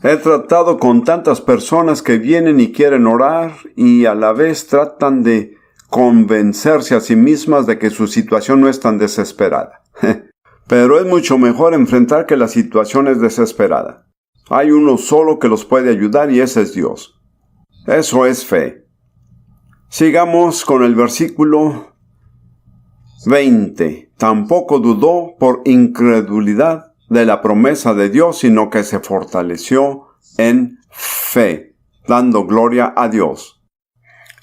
He tratado con tantas personas que vienen y quieren orar y a la vez tratan de convencerse a sí mismas de que su situación no es tan desesperada. Pero es mucho mejor enfrentar que la situación es desesperada. Hay uno solo que los puede ayudar y ese es Dios. Eso es fe. Sigamos con el versículo 20. Tampoco dudó por incredulidad de la promesa de Dios, sino que se fortaleció en fe, dando gloria a Dios.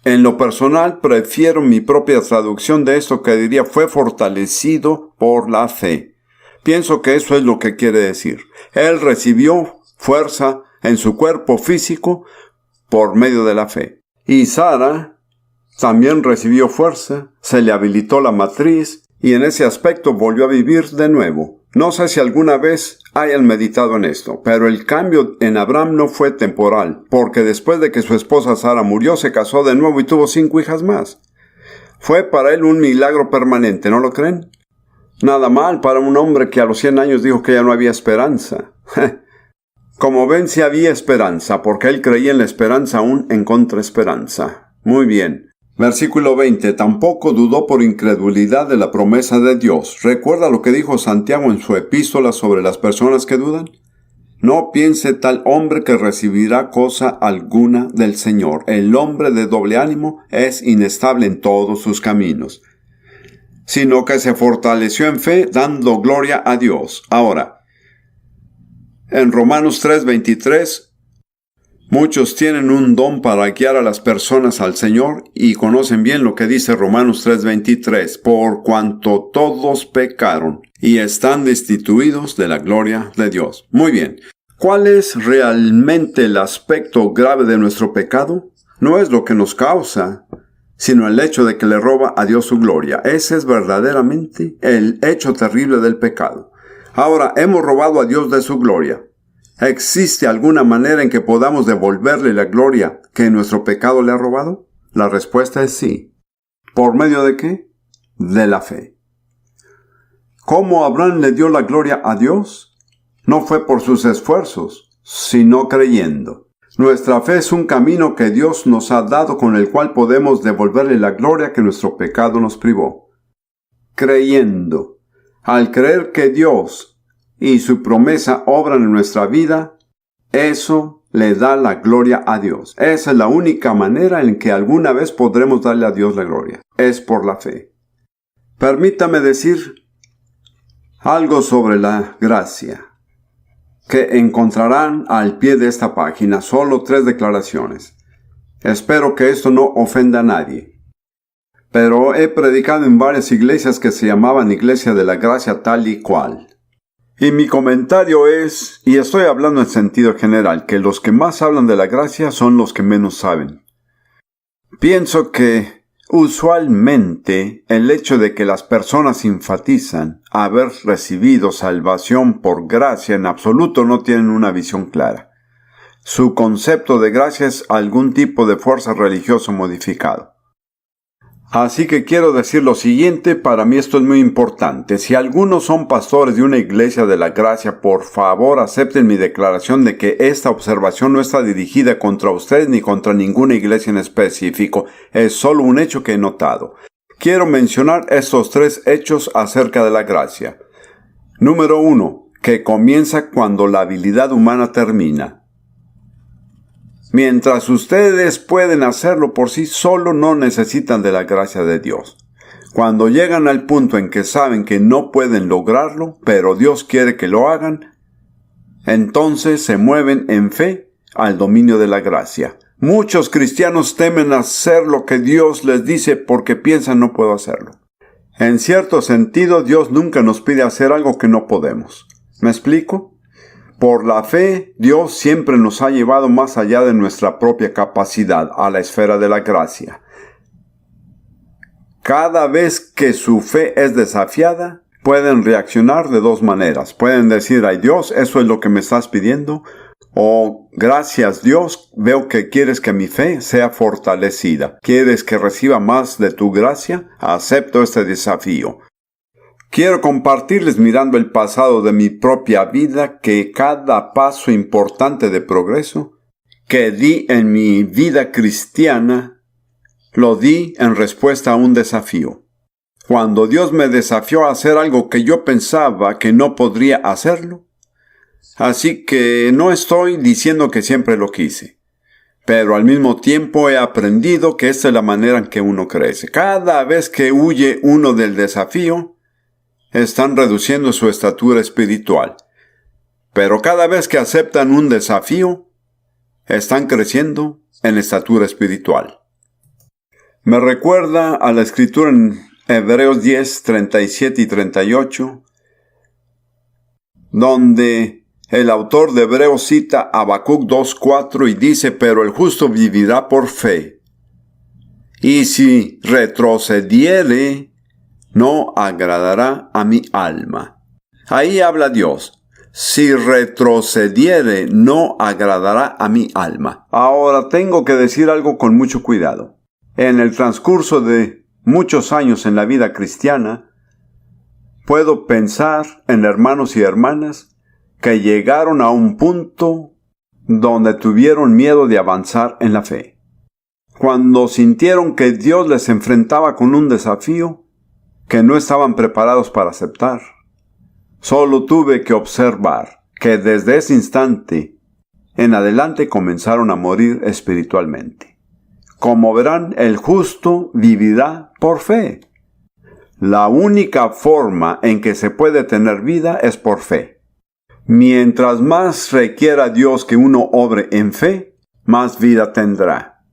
En lo personal, prefiero mi propia traducción de esto que diría fue fortalecido por la fe. Pienso que eso es lo que quiere decir. Él recibió fuerza en su cuerpo físico por medio de la fe. Y Sara también recibió fuerza, se le habilitó la matriz y en ese aspecto volvió a vivir de nuevo. No sé si alguna vez hayan meditado en esto, pero el cambio en Abraham no fue temporal, porque después de que su esposa Sara murió, se casó de nuevo y tuvo 5 hijas más. Fue para él un milagro permanente, ¿no lo creen? Nada mal para un hombre que a los 100 años dijo que ya no había esperanza. Como ven, sí había esperanza, porque él creía en la esperanza aún en contraesperanza. Muy bien. Versículo 20. Tampoco dudó por incredulidad de la promesa de Dios. ¿Recuerda lo que dijo Santiago en su epístola sobre las personas que dudan? No piense tal hombre que recibirá cosa alguna del Señor. El hombre de doble ánimo es inestable en todos sus caminos. Sino que se fortaleció en fe, dando gloria a Dios. Ahora, en Romanos 3:23, muchos tienen un don para guiar a las personas al Señor y conocen bien lo que dice Romanos 3:23, por cuanto todos pecaron y están destituidos de la gloria de Dios. Muy bien. ¿Cuál es realmente el aspecto grave de nuestro pecado? No es lo que nos causa, sino el hecho de que le roba a Dios su gloria. Ese es verdaderamente el hecho terrible del pecado. Ahora, hemos robado a Dios de su gloria. ¿Existe alguna manera en que podamos devolverle la gloria que nuestro pecado le ha robado? La respuesta es sí. ¿Por medio de qué? De la fe. ¿Cómo Abraham le dio la gloria a Dios? No fue por sus esfuerzos, sino creyendo. Nuestra fe es un camino que Dios nos ha dado con el cual podemos devolverle la gloria que nuestro pecado nos privó. Creyendo. Al creer que Dios y su promesa obran en nuestra vida, eso le da la gloria a Dios. Esa es la única manera en que alguna vez podremos darle a Dios la gloria. Es por la fe. Permítame decir algo sobre la gracia. que encontrarán al pie de esta página, solo 3 declaraciones. Espero que esto no ofenda a nadie. Pero he predicado en varias iglesias que se llamaban Iglesia de la Gracia tal y cual. Y mi comentario es, y estoy hablando en sentido general, que los que más hablan de la gracia son los que menos saben. Pienso que usualmente el hecho de que las personas enfatizan haber recibido salvación por gracia en absoluto no tienen una visión clara. Su concepto de gracia es algún tipo de fuerza religiosa modificado. Así que quiero decir lo siguiente, para mí esto es muy importante. Si algunos son pastores de una iglesia de la gracia, por favor acepten mi declaración de que esta observación no está dirigida contra ustedes ni contra ninguna iglesia en específico. Es solo un hecho que he notado. Quiero mencionar estos 3 hechos acerca de la gracia. Número 1, que comienza cuando la habilidad humana termina. Mientras ustedes pueden hacerlo por sí solo, no necesitan de la gracia de Dios. Cuando llegan al punto en que saben que no pueden lograrlo, pero Dios quiere que lo hagan, entonces se mueven en fe al dominio de la gracia. Muchos cristianos temen hacer lo que Dios les dice porque piensan no puedo hacerlo. En cierto sentido, Dios nunca nos pide hacer algo que no podemos. ¿Me explico? Por la fe, Dios siempre nos ha llevado más allá de nuestra propia capacidad, a la esfera de la gracia. Cada vez que su fe es desafiada, pueden reaccionar de 2 maneras. Pueden decir, ay Dios, ¿eso es lo que me estás pidiendo? O, gracias Dios, veo que quieres que mi fe sea fortalecida. ¿Quieres que reciba más de tu gracia? Acepto este desafío. Quiero compartirles mirando el pasado de mi propia vida que cada paso importante de progreso que di en mi vida cristiana, lo di en respuesta a un desafío. Cuando Dios me desafió a hacer algo que yo pensaba que no podría hacerlo, así que no estoy diciendo que siempre lo quise, pero al mismo tiempo he aprendido que esta es la manera en que uno crece. Cada vez que huye uno del desafío, están reduciendo su estatura espiritual. Pero cada vez que aceptan un desafío, están creciendo en estatura espiritual. Me recuerda a la escritura en Hebreos 10, 37 y 38, donde el autor de Hebreos cita Habacuc 2:4 y dice, pero el justo vivirá por fe. Y si retrocediere, no agradará a mi alma. Ahí habla Dios. Si retrocediere, no agradará a mi alma. Ahora tengo que decir algo con mucho cuidado. En el transcurso de muchos años en la vida cristiana, puedo pensar en hermanos y hermanas que llegaron a un punto donde tuvieron miedo de avanzar en la fe. Cuando sintieron que Dios les enfrentaba con un desafío que no estaban preparados para aceptar. Solo tuve que observar que desde ese instante en adelante comenzaron a morir espiritualmente. Como verán, el justo vivirá por fe. La única forma en que se puede tener vida es por fe. Mientras más requiera Dios que uno obre en fe, más vida tendrá.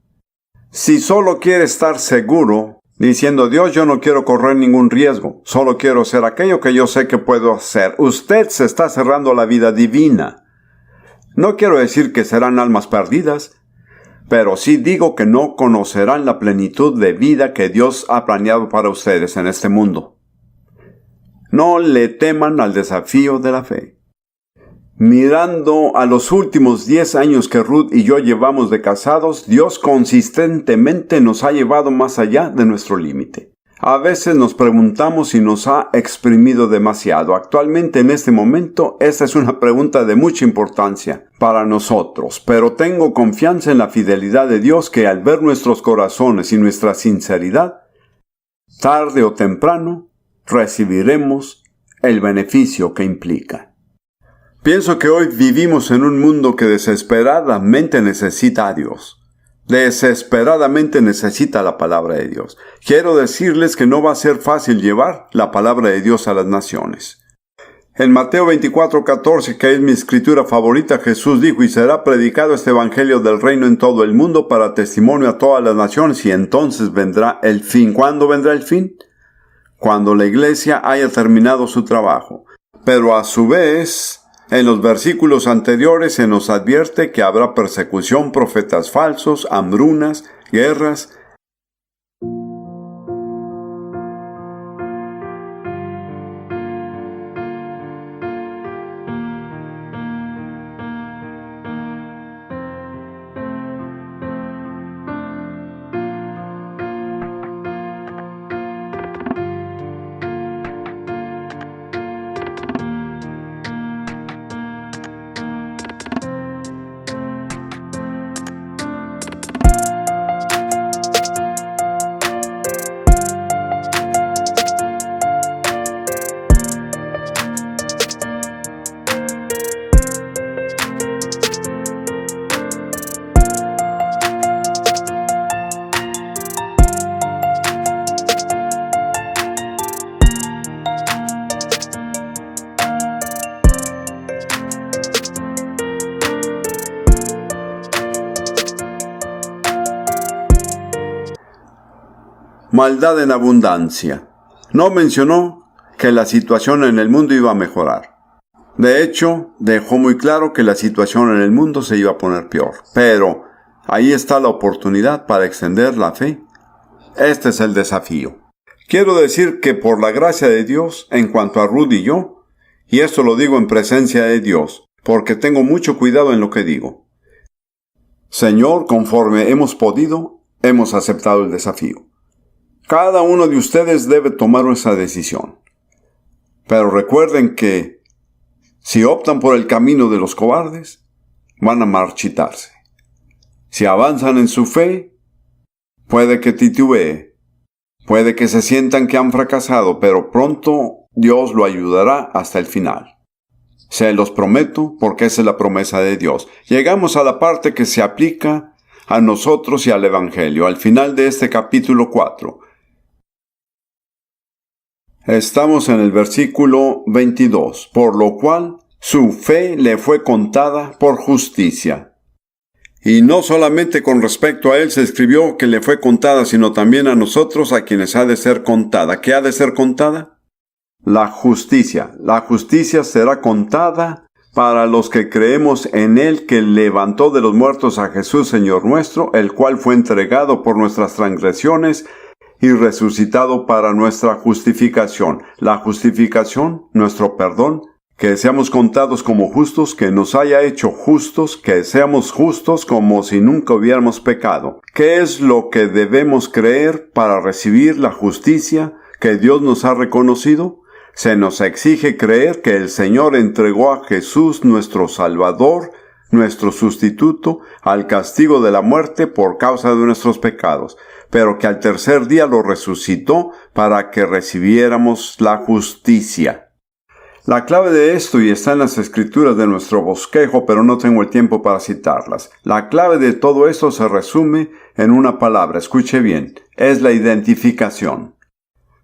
Si solo quiere estar seguro, diciendo, Dios, yo no quiero correr ningún riesgo, solo quiero hacer aquello que yo sé que puedo hacer, usted se está cerrando a la vida divina. No quiero decir que serán almas perdidas, pero sí digo que no conocerán la plenitud de vida que Dios ha planeado para ustedes en este mundo. No le teman al desafío de la fe. Mirando a los últimos 10 años que Ruth y yo llevamos de casados, Dios consistentemente nos ha llevado más allá de nuestro límite. A veces nos preguntamos si nos ha exprimido demasiado. Actualmente, en este momento, esta es una pregunta de mucha importancia para nosotros, pero tengo confianza en la fidelidad de Dios que al ver nuestros corazones y nuestra sinceridad, tarde o temprano, recibiremos el beneficio que implica. Pienso que hoy vivimos en un mundo que desesperadamente necesita a Dios. Desesperadamente necesita la palabra de Dios. Quiero decirles que no va a ser fácil llevar la palabra de Dios a las naciones. En Mateo 24:14, que es mi escritura favorita, Jesús dijo: y será predicado este evangelio del reino en todo el mundo para testimonio a todas las naciones, y entonces vendrá el fin. ¿Cuándo vendrá el fin? Cuando la iglesia haya terminado su trabajo. Pero a su vez, en los versículos anteriores se nos advierte que habrá persecución, profetas falsos, hambrunas, guerras. Maldad en abundancia. No mencionó que la situación en el mundo iba a mejorar. De hecho, dejó muy claro que la situación en el mundo se iba a poner peor. Pero ahí está la oportunidad para extender la fe. Este es el desafío. Quiero decir que por la gracia de Dios, en cuanto a Ruth y yo, y esto lo digo en presencia de Dios, porque tengo mucho cuidado en lo que digo. Señor, conforme hemos podido, hemos aceptado el desafío. Cada uno de ustedes debe tomar esa decisión. Pero recuerden que si optan por el camino de los cobardes, van a marchitarse. Si avanzan en su fe, puede que titubee, puede que se sientan que han fracasado, pero pronto Dios lo ayudará hasta el final. Se los prometo, porque esa es la promesa de Dios. Llegamos a la parte que se aplica a nosotros y al Evangelio, al final de este capítulo 4. Estamos en el versículo 22, por lo cual su fe le fue contada por justicia. Y no solamente con respecto a él se escribió que le fue contada, sino también a nosotros, a quienes ha de ser contada. ¿Qué ha de ser contada? La justicia. La justicia será contada para los que creemos en él, que levantó de los muertos a Jesús, Señor nuestro, el cual fue entregado por nuestras transgresiones y resucitado para nuestra justificación. La justificación, nuestro perdón, que seamos contados como justos, que nos haya hecho justos, que seamos justos como si nunca hubiéramos pecado. ¿Qué es lo que debemos creer para recibir la justicia que Dios nos ha reconocido? Se nos exige creer que el Señor entregó a Jesús, nuestro Salvador, nuestro sustituto, al castigo de la muerte por causa de nuestros pecados, pero que al tercer día lo resucitó para que recibiéramos la justicia. La clave de esto, y está en las escrituras de nuestro bosquejo, pero no tengo el tiempo para citarlas. La clave de todo esto se resume en una palabra, escuche bien, es la identificación.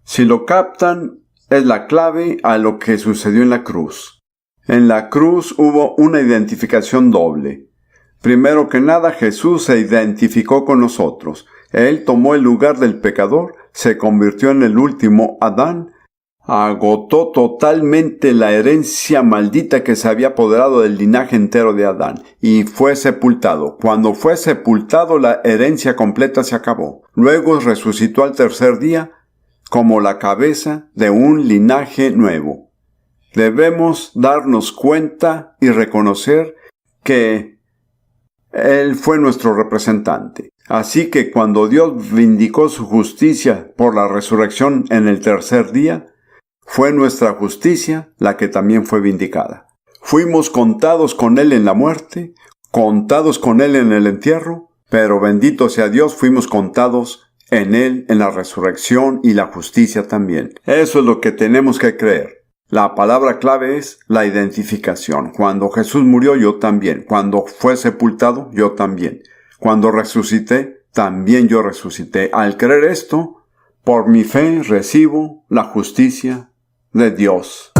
Si lo captan, es la clave a lo que sucedió en la cruz. En la cruz hubo una identificación doble. Primero que nada, Jesús se identificó con nosotros. Él tomó el lugar del pecador, se convirtió en el último Adán, agotó totalmente la herencia maldita que se había apoderado del linaje entero de Adán, y fue sepultado. Cuando fue sepultado, la herencia completa se acabó. Luego resucitó al tercer día como la cabeza de un linaje nuevo. Debemos darnos cuenta y reconocer que Él fue nuestro representante. Así que cuando Dios vindicó su justicia por la resurrección en el tercer día, fue nuestra justicia la que también fue vindicada. Fuimos contados con Él en la muerte, contados con Él en el entierro, pero bendito sea Dios, fuimos contados en Él en la resurrección y la justicia también. Eso es lo que tenemos que creer. La palabra clave es la identificación. Cuando Jesús murió, yo también. Cuando fue sepultado, yo también. Cuando resucité, también yo resucité. Al creer esto, por mi fe recibo la justicia de Dios.